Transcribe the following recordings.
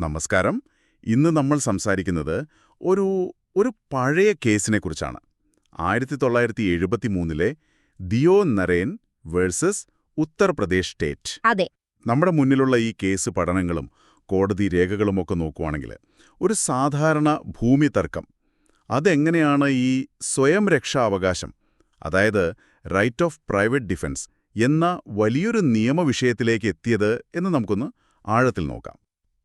നമസ്കാരം. ഇന്ന് നമ്മൾ സംസാരിക്കുന്നത് ഒരു ഒരു പഴയ കേസിനെക്കുറിച്ചാണ്. 1973 ദിയോ നരേൻ വേഴ്സസ് ഉത്തർപ്രദേശ് സ്റ്റേറ്റ്. അതെ. നമ്മുടെ മുന്നിലുള്ള ഈ കേസ് പഠനങ്ങളും കോടതി രേഖകളുമൊക്കെ നോക്കുവാണെങ്കിൽ ഒരു സാധാരണ ഭൂമി തർക്കം അതെങ്ങനെയാണ് ഈ സ്വയം രക്ഷാവകാശം, അതായത് റൈറ്റ് ഓഫ് പ്രൈവറ്റ് ഡിഫൻസ് എന്ന വലിയൊരു നിയമവിഷയത്തിലേക്ക് എത്തിയത് എന്ന് നമുക്കൊന്ന് ആഴത്തിൽ നോക്കാം.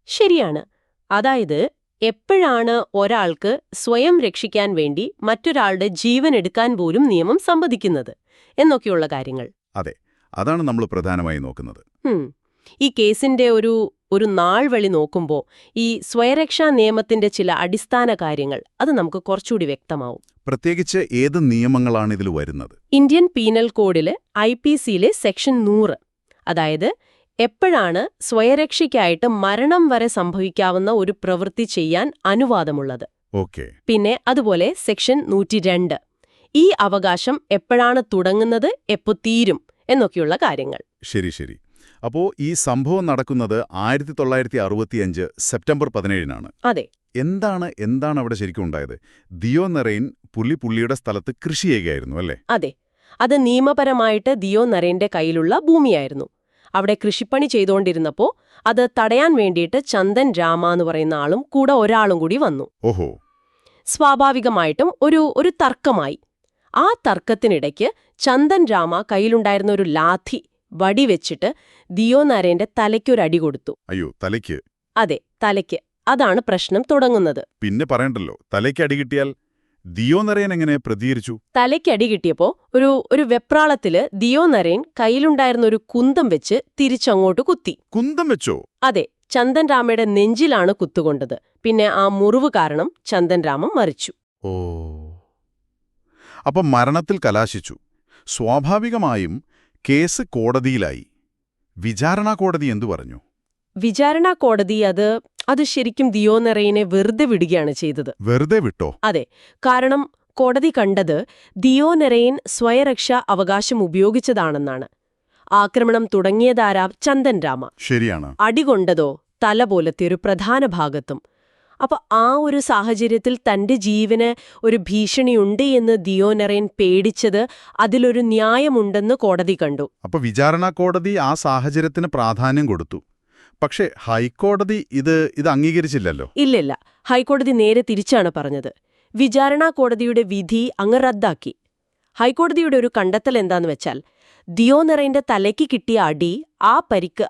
ശരിയാണ്. അതായത് എപ്പോഴാണ് ഒരാൾക്ക് സ്വയം രക്ഷിക്കാൻ വേണ്ടി മറ്റൊരാളുടെ ജീവൻ എടുക്കാൻ പോലും നിയമം സമ്മതിക്കുന്നത് എന്നൊക്കെയുള്ള കാര്യങ്ങൾ. അതെ, അതാണ് നമ്മൾ പ്രധാനമായി നോക്കുന്നത്. ഈ കേസിന്റെ ഒരു നാൾ വഴി നോക്കുമ്പോൾ ഈ സ്വയരക്ഷാ നിയമത്തിന്റെ ചില അടിസ്ഥാന കാര്യങ്ങൾ അത് നമുക്ക് കുറച്ചുകൂടി വ്യക്തമാവും. പ്രത്യേകിച്ച് ഏത് നിയമങ്ങളാണ് ഇതിൽ വരുന്നത്? ഇന്ത്യൻ പീനൽ കോഡിലെ IPCയിലെ സെക്ഷൻ 100, അതായത് എപ്പോഴാണ് സ്വയരക്ഷയ്ക്കായിട്ട് മരണം വരെ സംഭവിക്കാവുന്ന ഒരു പ്രവൃത്തി ചെയ്യാൻ അനുവാദമുള്ളത്. പിന്നെ അതുപോലെ സെക്ഷൻ 102, ഈ അവകാശം എപ്പോഴാണ് തുടങ്ങുന്നത്, എപ്പോ തീരും എന്നൊക്കെയുള്ള കാര്യങ്ങൾ. ശരി. അപ്പോ ഈ സംഭവം നടക്കുന്നത് 1965 സെപ്റ്റംബർ 17-നാണ്. അതെ. എന്താണ് അവിടെ ശരിക്കും ഉണ്ടായത്? ദിയോ നരേൻ പുള്ളിയുടെ സ്ഥലത്ത് കൃഷി ചെയ്യുകയായിരുന്നു, അല്ലേ? അതെ. അത് നിയമപരമായിട്ട് ദിയോ നരേന്റെ കയ്യിലുള്ള ഭൂമിയായിരുന്നു. അവിടെ കൃഷിപ്പണി ചെയ്തുകൊണ്ടിരുന്നപ്പോൾ അത് തടയാൻ വേണ്ടിയിട്ട് ചന്ദൻ രാമ എന്ന് പറയുന്ന ആളും കൂടെ ഒരാളും കൂടി വന്നു. ഓഹോ. സ്വാഭാവികമായിട്ടും ഒരു തർക്കമായി. ആ തർക്കത്തിനിടയ്ക്ക് ചന്ദൻ രാമ കയ്യിലുണ്ടായിരുന്ന ഒരു ലാഥി വടിവെച്ചിട്ട് ദിയോ നരേന്റെ തലയ്ക്കൊരടി കൊടുത്തു. അയ്യോ, തലയ്ക്ക്? അതെ, തലയ്ക്ക്. അതാണ് പ്രശ്നം തുടങ്ങുന്നത്. പിന്നെ പറയണ്ടല്ലോ, തലയ്ക്ക് അടി കിട്ടിയാൽ ദിയോ നരേൻ എങ്ങനെ പ്രതികരിച്ചു? തലയ്ക്കടി കിട്ടിയപ്പോ ഒരു വെപ്രാളത്തില് ദിയോ നരേൻ കയ്യിലുണ്ടായിരുന്ന ഒരു കുന്തം വെച്ച് തിരിച്ചങ്ങോട്ട് കുത്തി. കുന്തം വെച്ചോ? അതെ, ചന്ദൻ രാമയുടെ നെഞ്ചിലാണ് കുത്തുകൊണ്ടത്. പിന്നെ ആ മുറിവ് കാരണം ചന്ദൻ രാമ മരിച്ചു. ഓ, അപ്പം മരണത്തിൽ കലാശിച്ചു. സ്വാഭാവികമായും കേസ് കോടതിയിലായി. വിചാരണാ കോടതി എന്തു പറഞ്ഞു? വിചാരണാ കോടതി അത് ശരിക്കും ദിയോ നരേനെ വെറുതെ വിടുകയാണ് ചെയ്തത്. വെറുതെ വിട്ടോ? അതെ. കാരണം കോടതി കണ്ടത് ദിയോ നരേൻ സ്വയരക്ഷാ അവകാശം ഉപയോഗിച്ചതാണെന്നാണ്. ആക്രമണം തുടങ്ങിയതാരാ? ചന്ദൻ രാമ. ശരിയാണ്. അടികൊണ്ടതോ തല പോലത്തെ ഒരു പ്രധാന ഭാഗത്തും. അപ്പൊ ആ ഒരു സാഹചര്യത്തിൽ തന്റെ ജീവന് ഒരു ഭീഷണിയുണ്ട് എന്ന് ദിയോ നരേൻ പേടിച്ചത് അതിലൊരു ന്യായമുണ്ടെന്ന് കോടതി കണ്ടു. അപ്പൊ വിചാരണാ കോടതി ആ സാഹചര്യത്തിന് പ്രാധാന്യം കൊടുത്തു. പക്ഷേ ഹൈക്കോടതി ഇത് അംഗീകരിച്ചില്ലല്ലോ. ഇല്ലില്ല. ഹൈക്കോടതി നേരെ തിരിച്ചാണ് പറഞ്ഞത്. വിചാരണാ കോടതിയുടെ വിധി അങ്ങ് റദ്ദാക്കി. ഹൈക്കോടതിയുടെ ഒരു കണ്ടെത്തൽ എന്താന്ന് വെച്ചാൽ, ദിയോ നരേന്റെ തലയ്ക്ക് കിട്ടിയ അടി, ആ പരിക്ക്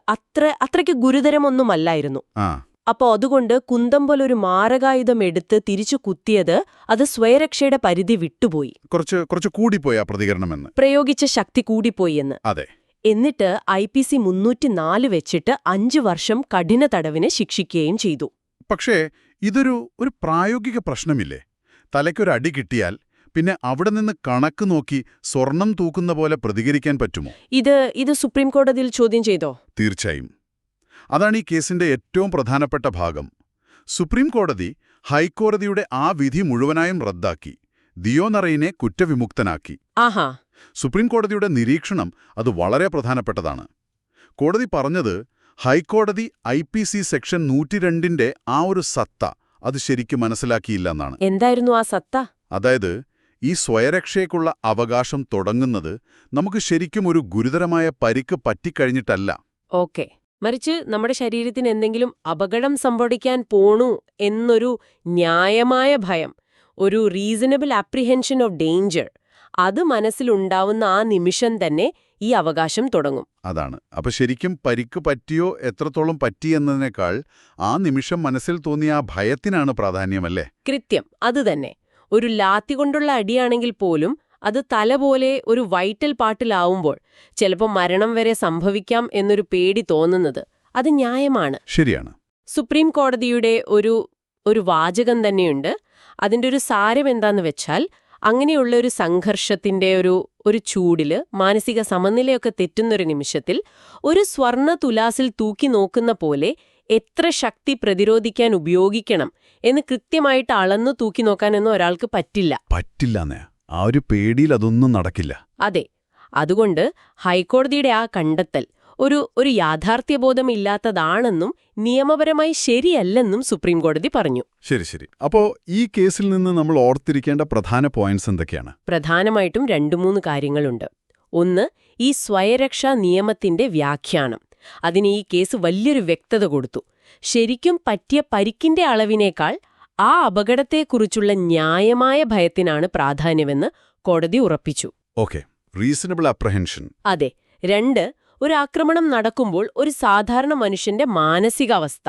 അത്രയ്ക്ക് ഗുരുതരമൊന്നുമല്ലായിരുന്നു. അപ്പോ അതുകൊണ്ട് കുന്തം പോലൊരു മാരകായുധം എടുത്ത് തിരിച്ചു കുത്തിയത് അത് സ്വയരക്ഷയുടെ പരിധി വിട്ടുപോയി. കുറച്ച് കൂടിപ്പോയി ആ പ്രതികരണമെന്ന്. പ്രയോഗിച്ച ശക്തി കൂടിപ്പോയി എന്ന്. അതെ. എന്നിട്ട് IPC 304 വെച്ചിട്ട് 5 വർഷം കഠിന തടവിന് ശിക്ഷിക്കുകയും ചെയ്തു. പക്ഷേ ഇതൊരു പ്രായോഗിക പ്രശ്നമില്ലേ? തലയ്ക്കൊരടി കിട്ടിയാൽ പിന്നെ അവിടെ നിന്ന് കണക്ക് നോക്കി സ്വർണം തൂക്കുന്ന പോലെ പ്രതികരിക്കാൻ പറ്റുമോ? ഇത് സുപ്രീം കോടതിയിൽ ചോദ്യം ചെയ്തോ? തീർച്ചയായും. അതാണ് ഈ കേസിന്റെ ഏറ്റവും പ്രധാനപ്പെട്ട ഭാഗം. സുപ്രീം കോടതി ഹൈക്കോടതിയുടെ ആ വിധി മുഴുവനായും റദ്ദാക്കി. ദിയോ നരേനെ കുറ്റവിമുക്തനാക്കി. ആഹാ. സുപ്രീം കോടതിയുടെ നിരീക്ഷണം അത് വളരെ പ്രധാനപ്പെട്ടതാണ്. കോടതി പറഞ്ഞത് ഹൈക്കോടതി IPC സെക്ഷൻ 102-ന്റെ ആ ഒരു സത്ത അത് ശരിക്കും മനസ്സിലാക്കിയില്ലെന്നാണ്. എന്തായിരുന്നു ആ സത്ത? അതായത് ഈ സ്വയരക്ഷയ്ക്കുള്ള അവകാശം തുടങ്ങുന്നത് നമുക്ക് ശരിക്കും ഒരു ഗുരുതരമായ പരിക്ക് പറ്റിക്കഴിഞ്ഞിട്ടല്ല. ഓക്കെ. മറിച്ച് നമ്മുടെ ശരീരത്തിന് എന്തെങ്കിലും അപകടം സംഭവിക്കാൻ പോണു എന്നൊരു ന്യായമായ ഭയം, ഒരു റീസണബിൾ അപ്രിഹെൻഷൻ ഓഫ് ഡേഞ്ചർ, അത് മനസ്സിലുണ്ടാവുന്ന ആ നിമിഷം തന്നെ ഈ അവകാശം തുടങ്ങും. അതാണ്. അപ്പൊ ശരിക്കും പരിക്ക് പറ്റിയോ എത്രത്തോളം പറ്റിയെന്നതിനേക്കാൾ ആ നിമിഷം മനസ്സിൽ തോന്നിയ ആ ഭയത്തിനാണ് പ്രാധാന്യമല്ലേ? കൃത്യം. അതുതന്നെ. ഒരു ലാത്തി കൊണ്ടുള്ള അടിയാണെങ്കിൽ പോലും അത് തല പോലെ ഒരു വൈറ്റൽ പാർട്ടിലാവുമ്പോൾ ചിലപ്പോൾ മരണം വരെ സംഭവിക്കാം എന്നൊരു പേടി തോന്നുന്നത് അത് ന്യായമാണ്. ശരിയാണ്. സുപ്രീം കോടതിയുടെ ഒരു വാചകം തന്നെയുണ്ട്. അതിന്റെ ഒരു സാരം എന്താന്ന് വെച്ചാൽ, അങ്ങനെയുള്ള ഒരു സംഘർഷത്തിന്റെ ഒരു ചൂടില് മാനസിക സമനിലയൊക്കെ തെറ്റുന്നൊരു നിമിഷത്തിൽ ഒരു സ്വർണ്ണ തുലാസിൽ തൂക്കി നോക്കുന്ന പോലെ എത്ര ശക്തി പ്രതിരോധിക്കാൻ ഉപയോഗിക്കണം എന്ന് കൃത്യമായിട്ട് അളന്നു തൂക്കി നോക്കാനൊന്നും ഒരാൾക്ക് പറ്റില്ല. ആ ഒരു പേടിയിൽ അതൊന്നും നടക്കില്ല. അതെ. അതുകൊണ്ട് ഹൈക്കോടതിയുടെ ആ കണ്ടെത്തൽ ഒരു യാഥാർത്ഥ്യബോധമില്ലാത്തതാണെന്നും നിയമപരമായി ശരിയല്ലെന്നും സുപ്രീം കോടതി പറഞ്ഞു. ശരി. അപ്പോ ഈ കേസിൽ നിന്ന് നമ്മൾ ഓർത്തിരിക്കേണ്ട പ്രധാന പോയിന്റ്സ് എന്തൊക്കെയാണ്? പ്രധാനമായിട്ടും 2-3 കാര്യങ്ങളുണ്ട്. ഒന്ന്, ഈ സ്വയരക്ഷാ നിയമത്തിന്റെ വ്യാഖ്യാനം. അതിന് ഈ കേസ് വലിയൊരു വ്യക്തത കൊടുത്തു. ശരിക്കും പറ്റിയ പരിക്കിന്റെ അളവിനേക്കാൾ ആ അപകടത്തെക്കുറിച്ചുള്ള ന്യായമായ ഭയത്തിനാണ് പ്രാധാന്യമെന്ന് കോടതി ഉറപ്പിച്ചു. Okay, reasonable apprehension. അതെ. 2, ഒരു ആക്രമണം നടക്കുമ്പോൾ ഒരു സാധാരണ മനുഷ്യന്റെ മാനസികാവസ്ഥ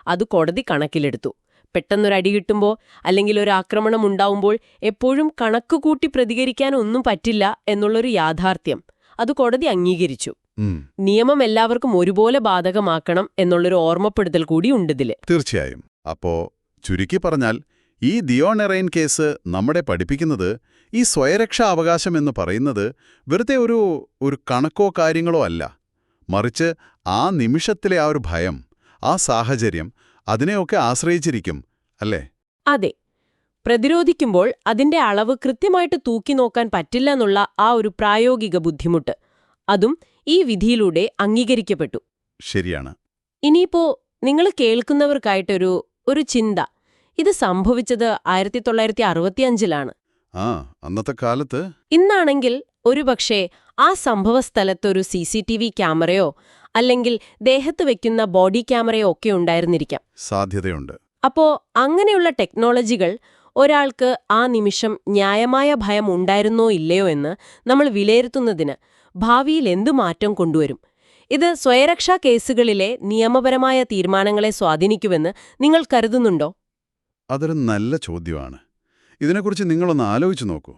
അത് കോടതി കണക്കിലെടുത്തു. പെട്ടെന്നൊരടി കിട്ടുമ്പോൾ അല്ലെങ്കിൽ ഒരു ആക്രമണം ഉണ്ടാവുമ്പോൾ എപ്പോഴും കണക്കുകൂട്ടി പ്രതികരിക്കാനൊന്നും പറ്റില്ല എന്നുള്ളൊരു യാഥാർത്ഥ്യം അത് കോടതി അംഗീകരിച്ചു. നിയമം എല്ലാവർക്കും ഒരുപോലെ ബാധകമാക്കണം എന്നുള്ളൊരു ഓർമ്മപ്പെടുത്തൽ കൂടി ഉണ്ടിതില്. തീർച്ചയായും. അപ്പോ ചുരുക്കി പറഞ്ഞാൽ ഈ ദിയോൺ-എറൈൻ കേസ് നമ്മളെ പഠിപ്പിക്കുന്നത് ഈ സ്വയരക്ഷാ അവകാശം എന്ന് പറയുന്നത് വെറുതെ ഒരു കണക്കോ കാര്യങ്ങളോ അല്ല, മറിച്ച് ആ നിമിഷത്തിലെ ആ ഒരു ഭയം, ആ സാഹചര്യം, അതിനെയൊക്കെ ആശ്രയിച്ചിരിക്കും, അല്ലേ? അതെ. പ്രതിരോധിക്കുമ്പോൾ അതിന്റെ അളവ് കൃത്യമായിട്ട് തൂക്കി നോക്കാൻ പറ്റില്ല എന്നുള്ള ആ ഒരു പ്രായോഗിക ബുദ്ധിമുട്ട് അതും ഈ വിധിയിലൂടെ അംഗീകരിക്കപ്പെട്ടു. ശരിയാണ്. ഇനിയിപ്പോ നിങ്ങൾ കേൾക്കുന്നവർക്കായിട്ടൊരു ചിന്ത. ഇത് സംഭവിച്ചത് 1965-ലാണ്. അന്നത്തെ കാലത്ത്. ഇന്നാണെങ്കിൽ ഒരുപക്ഷേ ആ സംഭവസ്ഥലത്തൊരു CCTV ക്യാമറയോ അല്ലെങ്കിൽ ദേഹത്ത് വെക്കുന്ന ബോഡി ക്യാമറയോ ഒക്കെ ഉണ്ടായിരുന്നിരിക്കാം. സാധ്യതയുണ്ട്. അപ്പോ അങ്ങനെയുള്ള ടെക്നോളജികൾ ഒരാൾക്ക് ആ നിമിഷം ന്യായമായ ഭയം ഉണ്ടായിരുന്നോ ഇല്ലയോ എന്ന് നമ്മൾ വിലയിരുത്തുന്നതിന് ഭാവിയിൽ എന്തു മാറ്റം കൊണ്ടുവരും? ഇത് സ്വയരക്ഷാ കേസുകളിലെ നിയമപരമായ തീരുമാനങ്ങളെ സ്വാധീനിക്കുമെന്ന് നിങ്ങൾ കരുതുന്നുണ്ടോ? അതൊരു നല്ല ചോദ്യമാണ്. ഇതിനെക്കുറിച്ച് നിങ്ങളൊന്ന് ആലോചിച്ചു നോക്കൂ.